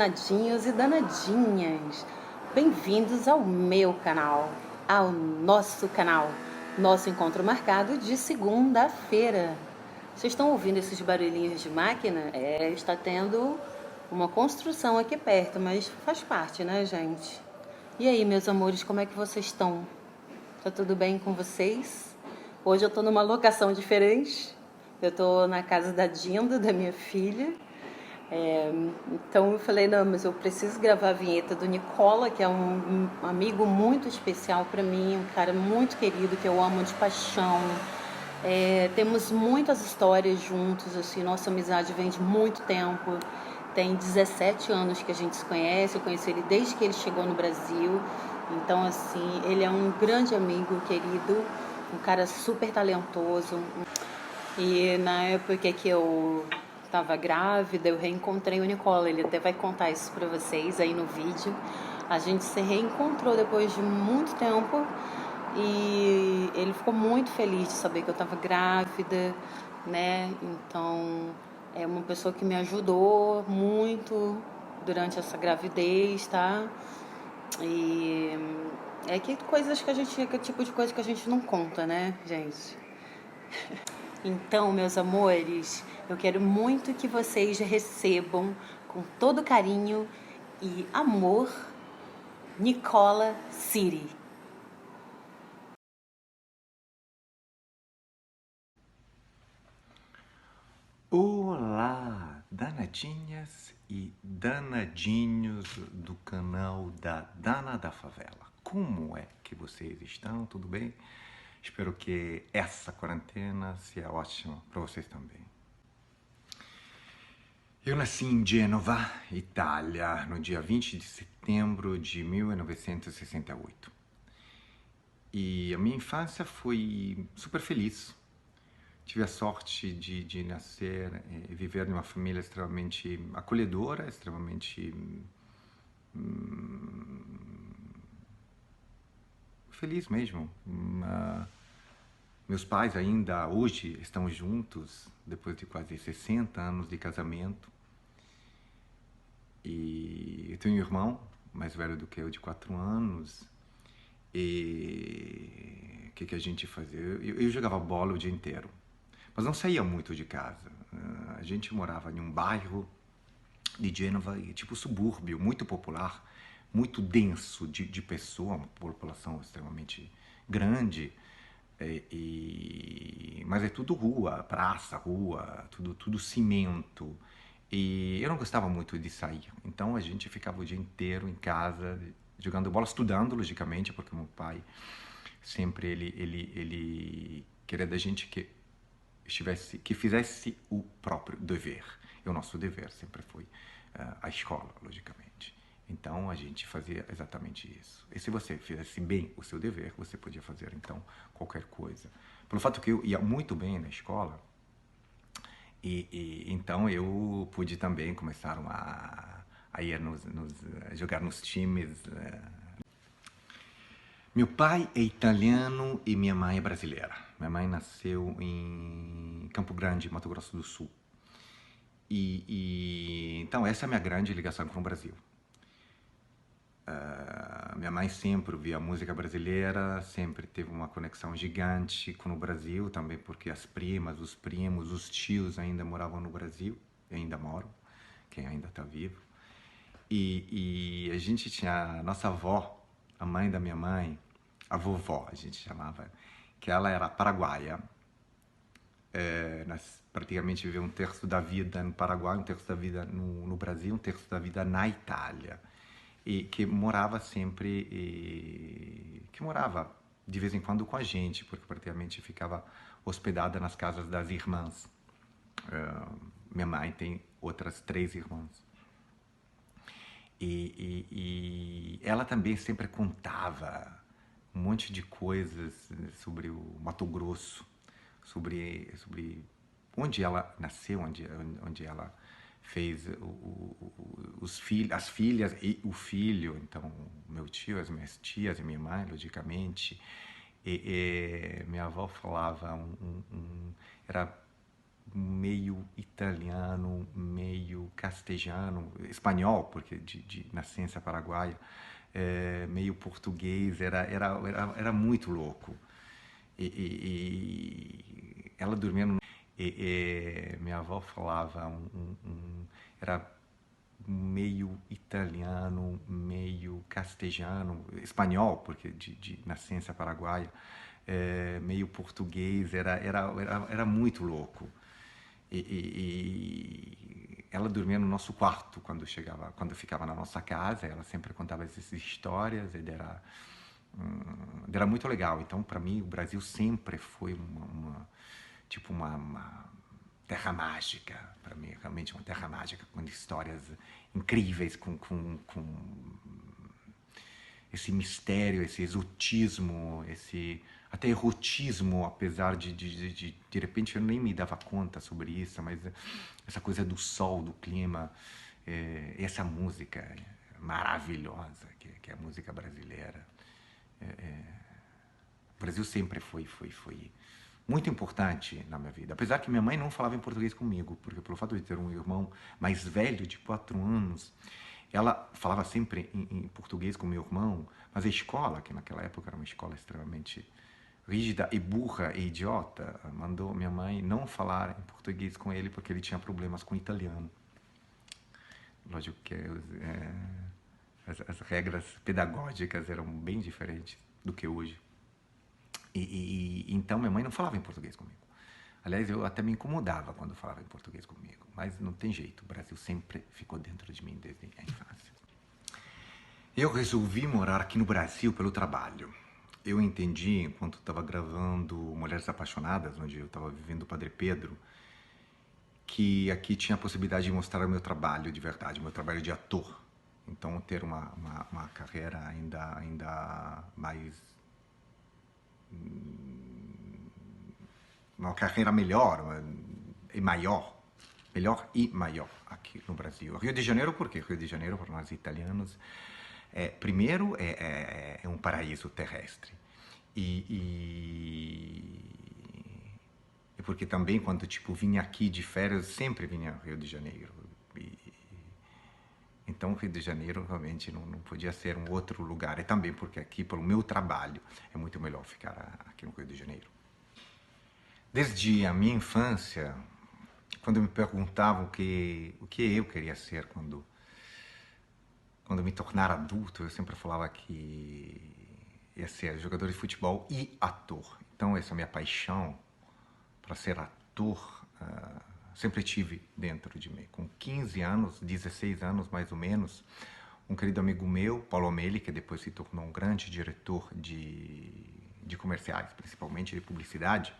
danadinhos e danadinhas. Bem-vindos ao meu canal, ao nosso canal. Nosso encontro marcado de segunda-feira. Vocês estão ouvindo esses barulhinhos de máquina? Está tendo uma construção aqui perto, mas faz parte, né, gente? E aí, meus amores, como é que vocês estão? Tá tudo bem com vocês? Hoje eu tô numa locação diferente. Eu tô na casa da Dinda, da minha filha. Então eu falei, não, mas eu preciso gravar a vinheta do Nicola, que é um amigo muito especial para mim, um cara muito querido, que eu amo de paixão. Temos muitas histórias juntos, assim, nossa amizade vem de muito tempo. Tem 17 anos que a gente se conhece, eu conheci ele desde que ele chegou no Brasil. Então, assim, ele é um grande amigo, querido, um cara super talentoso. E na época que eu estava grávida, eu reencontrei o Nicola. Ele até vai contar isso para vocês aí no vídeo. A gente se reencontrou depois de muito tempo e ele ficou muito feliz de saber que eu estava grávida, né? Então, é uma pessoa que me ajudou muito durante essa gravidez, tá? E que coisas que a gente, que tipo de coisa que a gente não conta, né, gente? Então, meus amores, eu quero muito que vocês recebam com todo carinho e amor Nicola City. Olá, danadinhas e danadinhos do canal da Dana da Favela. Como é que vocês estão? Tudo bem? Espero que essa quarentena seja ótima para vocês também. Eu nasci em Gênova, Itália, no dia 20 de setembro de 1968. E a minha infância foi super feliz. Tive a sorte de nascer e viver numa família extremamente acolhedora, extremamente feliz mesmo. Meus pais ainda hoje estão juntos, depois de quase 60 anos de casamento. E eu tenho um irmão mais velho do que eu, de 4 anos. E o que a gente fazia? Eu jogava bola o dia inteiro, mas não saía muito de casa. A gente morava em um bairro de Gênova, tipo subúrbio, muito popular, muito denso de pessoa, uma população extremamente grande. Mas é tudo rua, praça, rua, tudo cimento. E eu não gostava muito de sair, então a gente ficava o dia inteiro em casa, jogando bola, estudando, logicamente, porque meu pai sempre ele queria da gente que fizesse o próprio dever. E o nosso dever sempre foi a escola, logicamente. Então a gente fazia exatamente isso. E se você fizesse bem o seu dever, você podia fazer então qualquer coisa. Pelo fato que eu ia muito bem na escola, então eu pude também começar a ir jogar nos times. Meu pai é italiano e minha mãe é brasileira. Minha mãe nasceu em Campo Grande, Mato Grosso do Sul. Então essa é a minha grande ligação com o Brasil. Minha mãe sempre via música brasileira, sempre teve uma conexão gigante com o Brasil, também porque as primas, os primos, os tios ainda moravam no Brasil, e ainda moram, quem ainda está vivo. E a gente tinha a nossa avó, a mãe da minha mãe, a vovó a gente chamava, que ela era paraguaia. Nós praticamente viveu um terço da vida no Paraguai, um terço da vida no Brasil, um terço da vida na Itália. E que morava sempre, que morava de vez em quando com a gente, porque praticamente ficava hospedada nas casas das irmãs. Minha mãe tem outras 3 irmãs. E ela também sempre contava um monte de coisas sobre o Mato Grosso, sobre onde ela nasceu, onde ela fez as filhas e o filho, então meu tio, as minhas tias e minha mãe, logicamente. Minha avó falava, era meio italiano, meio castelhano, espanhol, porque de nascença paraguaia, meio português, era muito louco. E ela dormia no... minha avó falava era meio italiano, meio castelhano, espanhol, porque de nascença paraguaia, meio português, era muito louco. Ela dormia no nosso quarto quando ficava na nossa casa. Ela sempre contava essas histórias, era muito legal. Então, para mim, o Brasil sempre foi uma terra mágica. Para mim, realmente uma terra mágica, com histórias incríveis, com esse mistério, esse exotismo, esse até erotismo, apesar de repente eu nem me dava conta sobre isso, mas essa coisa do sol, do clima, essa música maravilhosa que é a música brasileira. O Brasil sempre foi muito importante na minha vida. Apesar que minha mãe não falava em português comigo, porque pelo fato de ter um irmão mais velho, de 4 anos, ela falava sempre em português com meu irmão, mas a escola, que naquela época era uma escola extremamente rígida e burra e idiota, mandou minha mãe não falar em português com ele porque ele tinha problemas com italiano. Lógico que as regras pedagógicas eram bem diferentes do que hoje. Então minha mãe não falava em português comigo. Aliás, eu até me incomodava quando falava em português comigo, mas não tem jeito, o Brasil sempre ficou dentro de mim desde a infância. Eu resolvi morar aqui no Brasil pelo trabalho. Eu entendi, enquanto estava gravando Mulheres Apaixonadas, onde eu estava vivendo o Padre Pedro, que aqui tinha a possibilidade de mostrar o meu trabalho de verdade, o meu trabalho de ator. Então, ter uma carreira ainda mais... uma carreira melhor e maior. Melhor e maior aqui no Brasil. Rio de Janeiro, por quê? Rio de Janeiro, para nós italianos, primeiro é um paraíso terrestre. E porque também, quando vinha aqui de férias, sempre vinha ao Rio de Janeiro. Então, Rio de Janeiro realmente não podia ser um outro lugar. E também porque aqui, pelo meu trabalho, é muito melhor ficar aqui no Rio de Janeiro. Desde a minha infância, quando me perguntavam o que eu queria ser quando me tornar adulto, eu sempre falava que ia ser jogador de futebol e ator. Então, essa minha paixão para ser ator sempre tive dentro de mim. Com 15 anos, 16 anos mais ou menos, um querido amigo meu, Paulo Amelli, que depois se tornou um grande diretor de comerciais, principalmente de publicidade,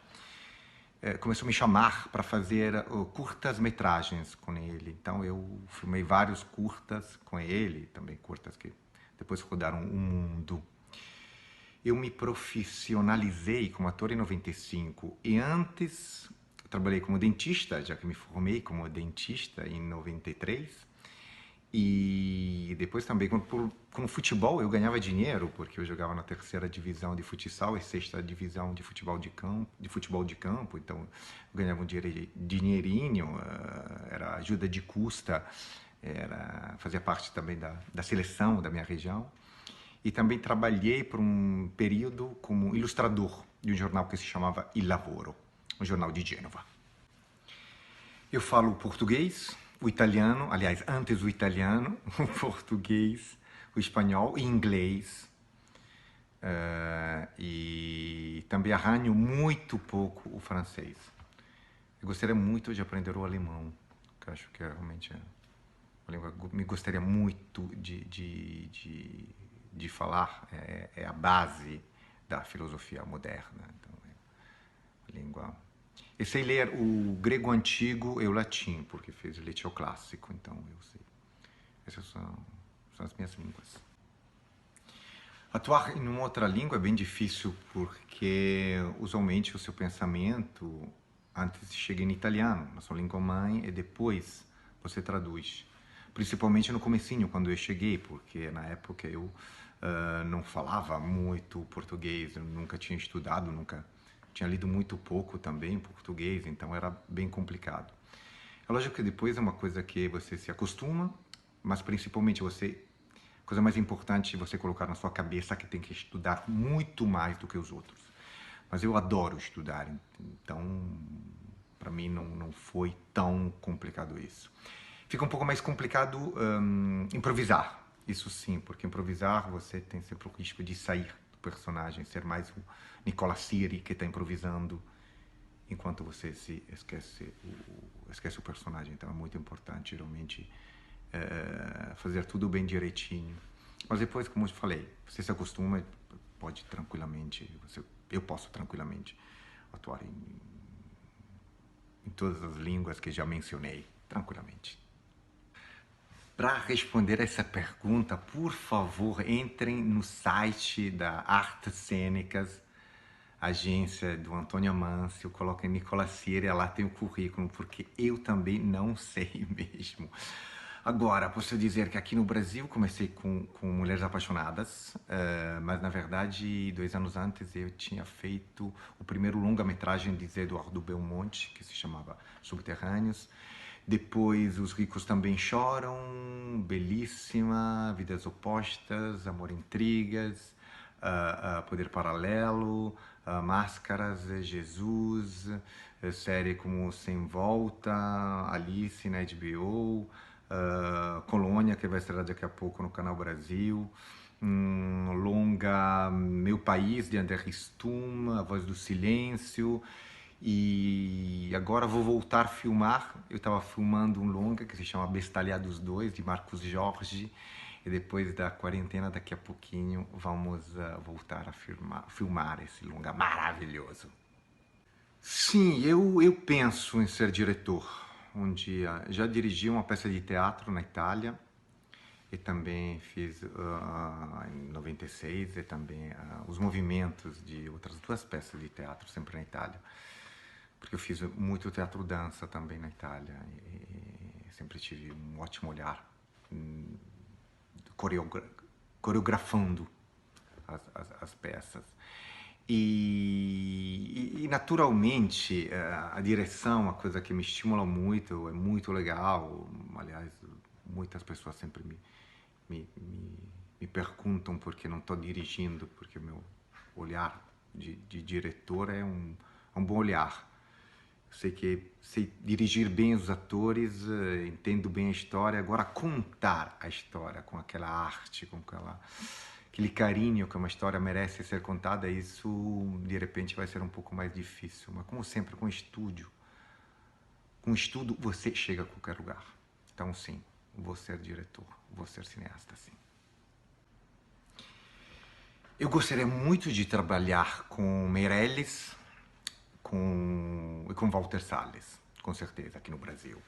começou a me chamar para fazer curtas-metragens com ele. Então eu filmei vários curtas com ele, também curtas que depois rodaram o mundo. Eu me profissionalizei como ator em 95 e antes trabalhei como dentista, já que me formei como dentista em 93. E depois também com futebol eu ganhava dinheiro, porque eu jogava na 3ª divisão de futsal e 6ª divisão de futebol de campo, então eu ganhava um dinheirinho, era ajuda de custa, fazia parte também da seleção da minha região. E também trabalhei por um período como ilustrador de um jornal que se chamava Il Lavoro, um jornal de Gênova. Eu falo português, o italiano, aliás, antes o italiano, o português, o espanhol e inglês. E também arranho muito pouco o francês. Eu gostaria muito de aprender o alemão, que eu acho que realmente uma língua me gostaria muito de falar, é a base da filosofia moderna. Então, é uma língua... Eu sei ler o grego antigo e o latim, porque fiz liceu clássico, então eu sei. Essas são as minhas línguas. Atuar em uma outra língua é bem difícil, porque usualmente o seu pensamento antes chega em italiano, na sua língua mãe, e depois você traduz. Principalmente no comecinho, quando eu cheguei, porque na época eu não falava muito português, eu nunca tinha estudado, nunca tinha lido muito pouco também em português, então era bem complicado. É lógico que depois é uma coisa que você se acostuma, mas principalmente a coisa mais importante é você colocar na sua cabeça que tem que estudar muito mais do que os outros. Mas eu adoro estudar, então para mim não foi tão complicado isso. Fica um pouco mais complicado improvisar, isso sim, porque improvisar você tem sempre o risco de sair do personagem, ser mais o Nicola Siri que está improvisando, enquanto você se esquece o personagem. Então é muito importante, geralmente, fazer tudo bem direitinho. Mas depois, como eu falei, você se acostuma, pode tranquilamente, eu posso tranquilamente atuar em todas as línguas que já mencionei, tranquilamente. Para responder essa pergunta, por favor, entrem no site da Artes Cênicas, agência do Antônio Amâncio, coloquem Nicola Siri, lá tem o currículo, porque eu também não sei mesmo. Agora, posso dizer que aqui no Brasil comecei com Mulheres Apaixonadas, mas na verdade 2 anos antes eu tinha feito o primeiro longa-metragem de Zé Eduardo Belmonte, que se chamava Subterrâneos. Depois Os Ricos Também Choram, Belíssima, Vidas Opostas, Amor e Intrigas, Poder Paralelo, Máscaras, Jesus, série como Sem Volta, Alice na HBO, Colônia, que vai estrear daqui a pouco no Canal Brasil, longa Meu País, de André Ristum, A Voz do Silêncio. E agora vou voltar a filmar. Eu estava filmando um longa que se chama Bestalhados 2, de Marcos Jorge. E depois da quarentena, daqui a pouquinho, vamos voltar a filmar esse longa maravilhoso. Sim, eu penso em ser diretor um dia. Já dirigi uma peça de teatro na Itália e também fiz em 96 e também os movimentos de outras 2 peças de teatro, sempre na Itália. Porque eu fiz muito teatro-dança também na Itália e sempre tive um ótimo olhar coreografando as peças. E naturalmente a direção é uma coisa que me estimula muito, é muito legal. Aliás, muitas pessoas sempre me perguntam por que não estou dirigindo, porque o meu olhar de diretor é um bom olhar. Sei dirigir bem os atores, entendo bem a história. Agora, contar a história com aquela arte, com aquele carinho que uma história merece ser contada, isso de repente vai ser um pouco mais difícil. Mas como sempre, com estudo você chega a qualquer lugar. Então sim, vou ser diretor, vou ser cineasta, sim. Eu gostaria muito de trabalhar com Meirelles e com Walter Salles, com certeza, aqui no Brasil.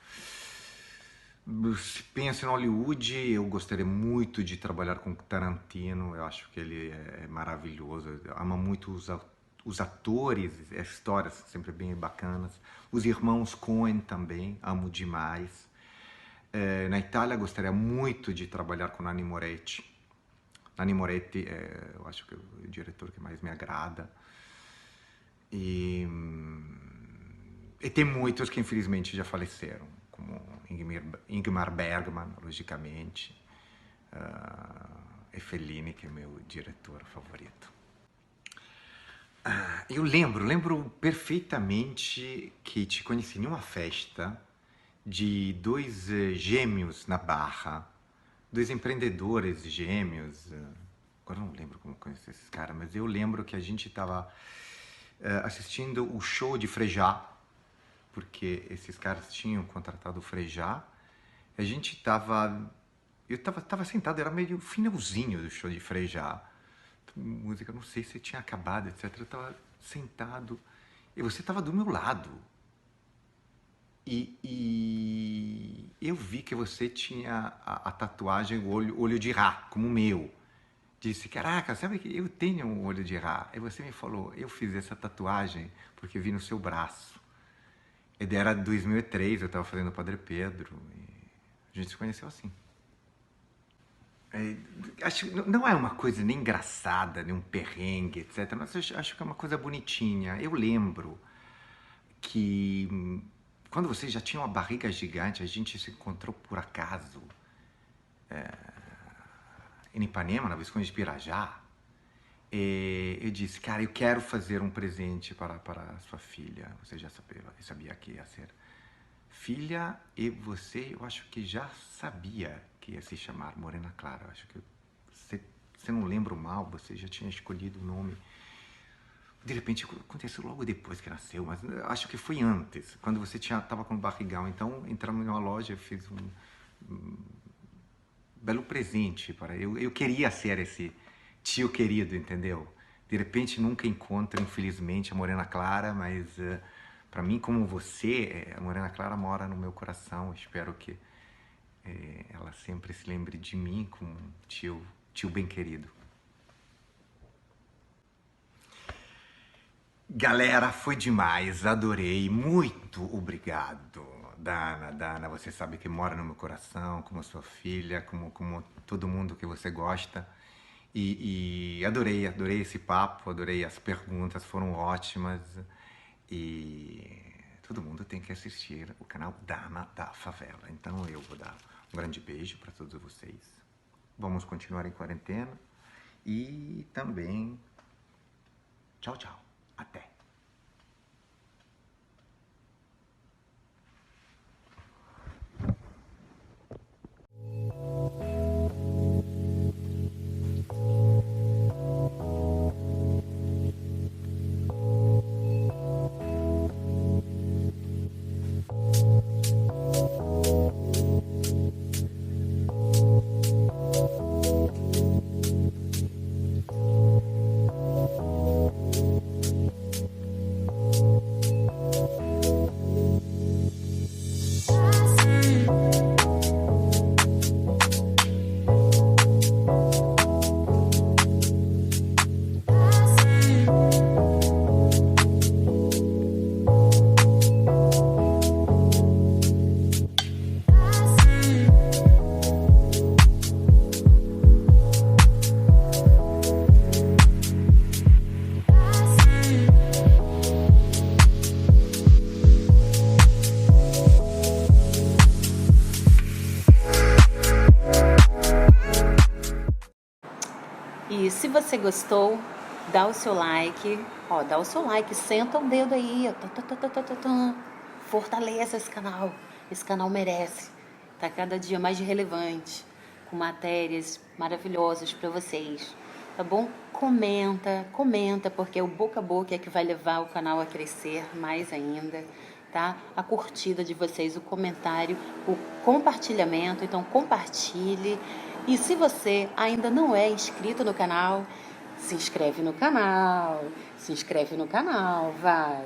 Se pensa em Hollywood, eu gostaria muito de trabalhar com Tarantino. Eu acho que ele é maravilhoso, ama muito os atores, as histórias sempre bem bacanas. Os irmãos Coen também, amo demais. Na Itália, gostaria muito de trabalhar com Nanni Moretti. Nanni Moretti eu acho que é o diretor que mais me agrada. E tem muitos que infelizmente já faleceram, como Ingmar Bergman, logicamente, e Fellini, que é meu diretor favorito. Eu lembro perfeitamente que te conheci em uma festa de 2 gêmeos na Barra, 2 empreendedores gêmeos. Agora não lembro como conheci esses caras, mas eu lembro que a gente estava assistindo o show de Frejá, porque esses caras tinham contratado o Frejá. Eu estava sentado, era meio finalzinho do show de Frejá. Música, não sei se tinha acabado, etc. Eu estava sentado e você estava do meu lado. E eu vi que você tinha a tatuagem, o olho de Ra, como o meu. Disse, caraca, sabe que eu tenho um olho de Ra? E você me falou, eu fiz essa tatuagem porque vi no seu braço. E era 2003, eu estava fazendo o Padre Pedro. E a gente se conheceu assim. É, não é uma coisa nem engraçada, nem um perrengue, etc. Mas eu acho que é uma coisa bonitinha. Eu lembro que quando você já tinha uma barriga gigante, a gente se encontrou por acaso em Ipanema, na Visconde de Pirajá. E eu disse, cara, eu quero fazer um presente para a sua filha. Você já sabia que ia ser filha, e você, eu acho que já sabia que ia se chamar Morena Clara. Eu acho que você não lembra mal, você já tinha escolhido o nome. De repente aconteceu logo depois que nasceu, mas acho que foi antes, quando você estava com o barrigão. Então entramos em uma loja, eu fiz um belo presente para eu queria ser esse tio querido, entendeu? De repente nunca encontro, infelizmente, a Morena Clara, mas para mim, como você, a Morena Clara mora no meu coração. Espero que ela sempre se lembre de mim como um tio bem querido. Galera, foi demais, adorei, muito obrigado. Dana, você sabe que mora no meu coração, como sua filha, como todo mundo que você gosta. E adorei esse papo, adorei as perguntas, foram ótimas. E todo mundo tem que assistir o canal Dana da Favela. Então eu vou dar um grande beijo para todos vocês. Vamos continuar em quarentena. E também, tchau, tchau. Até. E se você gostou, dá o seu like, dá o seu like, senta o dedo aí, fortaleça esse canal merece, tá cada dia mais relevante, com matérias maravilhosas para vocês, tá bom? Comenta, porque o boca a boca é que vai levar o canal a crescer mais ainda, tá? A curtida de vocês, o comentário, o compartilhamento, então compartilhe. E se você ainda não é inscrito no canal, se inscreve no canal, vai.